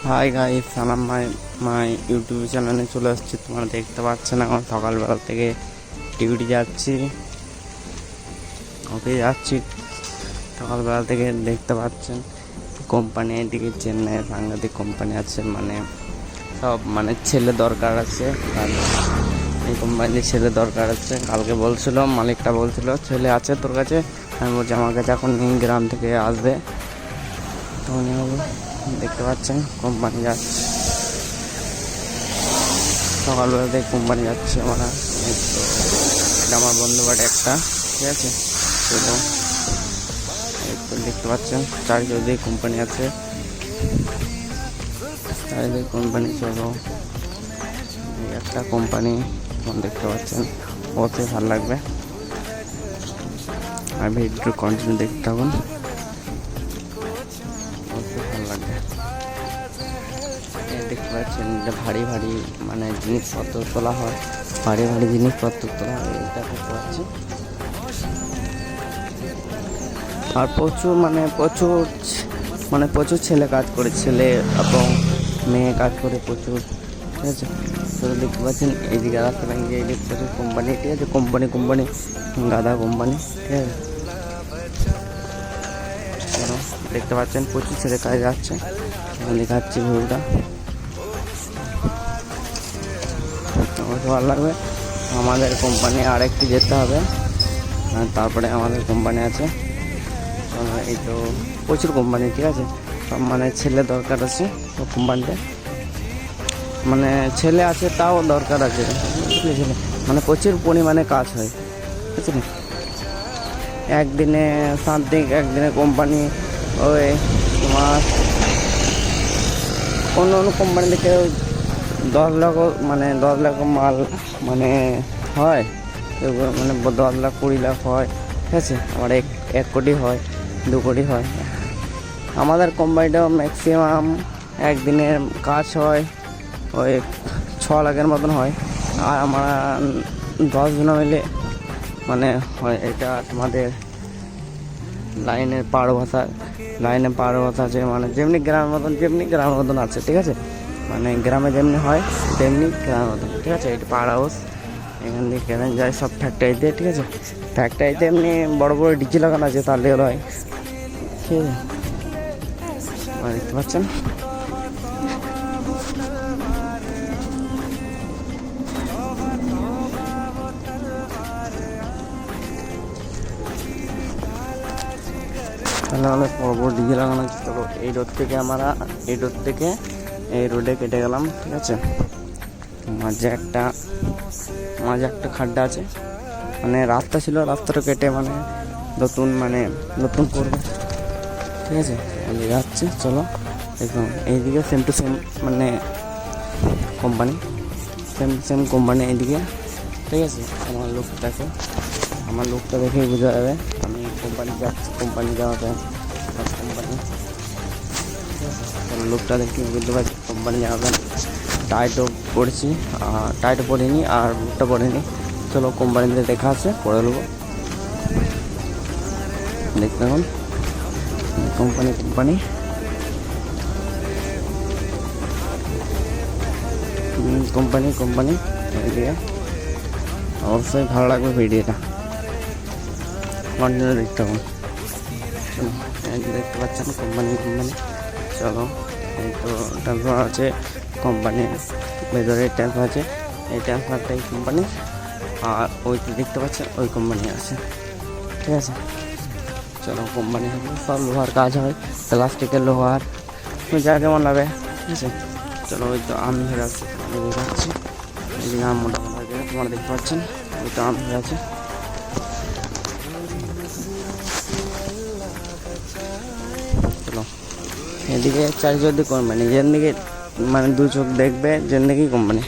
Hi guys, সালাম my YouTube চ্যানেলে চলে আসছি। তোমরা দেখতে পাচ্ছেন এখন সকালবেলা থেকে ডিউটি যাচ্ছি, সকালবেলা থেকে দেখতে পাচ্ছেন কোম্পানি এদিকে চেন্নাইয়ের সাংঘাতিক কোম্পানি আছে, সব ছেলে দরকার আছে। এই কোম্পানির ছেলে দরকার আছে। কালকে বলছিল, মালিকটা বলছিল ছেলে আছে তোর কাছে। আমি বলছি আমার কাছে এখন নেই, গ্রাম থেকে আসবে তখন হবে। দেখতে পাচ্ছেন কোম্পানি যাচ্ছে, সকালবেলা থেকে কোম্পানি যাচ্ছে আমরা। এটা আমার বন্ধু বাড়ি একটা, ঠিক আছে। তো দেখতে পাচ্ছেন চারিদিকে কোম্পানি আছে, চারিদিকে কোম্পানি। চলো, একটা কোম্পানি দেখতে পাচ্ছেন, অবশ্যই ভালো লাগবে। আর ভিডিও কন্টিনিউ দেখতে থাকুন, অবশ্যই ভালো লাগবে। দেখতে পাচ্ছেন এটা ভারী জিনিসপত্র তোলা হয়, ভারী জিনিসপত্র তোলা হয়, এটা দেখতে পাচ্ছি। আর প্রচুর ছেলে কাজ করে, ছেলে এবং মেয়ে কাজ করে প্রচুর, ঠিক আছে। তো দেখতে পাচ্ছেন এইদিকে রাস্তা ভেঙে এই প্রচুর কোম্পানি, ঠিক আছে। কোম্পানি গাদা কোম্পানি, ঠিক আছে। দেখতে পাচ্ছেন প্রচুর ছেলে কাজ যাচ্ছে, দেখাচ্ছি ভিউটা, ভালো লাগবে। আমাদের কোম্পানি আরেকটি যেতে হবে, তারপরে আমাদের কোম্পানি আছে। এই তো প্রচুর কোম্পানি, ঠিক আছে। সব ছেলে দরকার আছে সব কোম্পানিতে, ছেলে আছে তাও দরকার আছে, প্রচুর পরিমাণে কাজ হয়, ঠিক আছে। একদিনে একদিনে কোম্পানি ওই তোমার অন্য কোম্পানি থেকে 10 লাখ মাল হয়, 10 লাখ 20 লাখ হয়, ঠিক আছে। আমার 1 কোটি হয়, 2 কোটি হয়। আমাদের কোম্পানিটাও ম্যাক্সিমাম একদিনের কাজ হয় ওই 6 লাখের মতন হয়। আর আমরা 10 জন মিলে হয়। এটা তোমাদের লাইনের পাড় ভাষা আছে, যেমনি গ্রামের মতন আছে, ঠিক আছে। গ্রামে যেমনি হয় তেমনি গ্রামের মতন, ঠিক আছে। এটা পাওয়ার হাউস, এখান থেকে কেনা যায় সব ফ্যাক্টরিতে, ঠিক আছে। ফ্যাক্টরিতে এমনি বড় বড় ডিজি লাগানো আছে, তার লেগে হয়, ঠিক আছে। দেখতে পাচ্ছেন তাহলে অনেক বড় বড় ডিজি লাগানো আছে। চলো এই রোড থেকে এই রোডে কেটে গেলাম, ঠিক আছে। মাঝে একটা খাড্ডা আছে, রাস্তা ছিল, রাস্তাটা কেটে নতুন করবে, ঠিক আছে। এদিকে যাচ্ছে, চলো দেখুন এইদিকে সেম টু সেম কোম্পানি এইদিকে, ঠিক আছে। আমার লোকটা দেখেই বোঝা যাবে আমি কোম্পানি যাচ্ছি, কোম্পানি যাওয়াতে কোম্পানি, লোকটা দেখে বুঝতে পারছি কোম্পানি যাওয়াবে। টাইটও পড়ছি, টাইটও পড়িনি আর বুটটা পড়িনি। চলো কোম্পানিতে দেখা আছে, পড়ে নেবো। দেখতে এখন কোম্পানি এদিকে অবশ্যই ভালো লাগবে ভিডিওটা, কন্টিনিউ দেখতে হবে। দেখতে পাচ্ছেন কোম্পানি। চলো এই তো ট্রান্সফার আছে কোম্পানির ভেতরে, ট্রান্সফার আছে, এই ট্রান্সফারটাই কোম্পানি। আর ওইটা দেখতে পাচ্ছেন ওই কোম্পানি আছে, ঠিক আছে। চলো কোম্পানি সব লোহার কাজ হয়, প্লাস্টিকের লোহার যা কেমন লাগে, ঠিক আছে। চলো ওই তো আম ধরে আছে, দেখাচ্ছি এদিকে আম মোটামুটি তোমরা দেখতে পাচ্ছেন, ওই তো আম ধরে আছে। চলো এদিকে চারিদিকে কোম্পানি, যেদিকে দু চোখ দেখবে যেদিকেই কোম্পানি,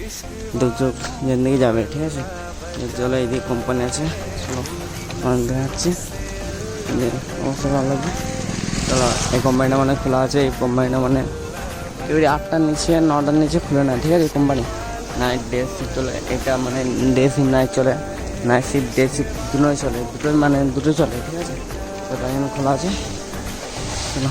দু চোখ যেদিকে যাবে, ঠিক আছে। চলো এইদিকে কোম্পানি আছে, চলো দেখাচ্ছি, অবশ্যই ভালো লাগবে। চলো এই কোম্পানিটা খোলা আছে, এই কোম্পানিটা এবারে 8টার নিচে 9টার নিচে খুলে না, ঠিক আছে। কোম্পানি নাইট ডে শিফট চলে, এটা ডে শিফট নাইট চলে, নাইট শিফট ডে শিফট দুটোই চলে, দুটো চলে, ঠিক আছে। তো তাই জন্য খোলা আছে, চলো।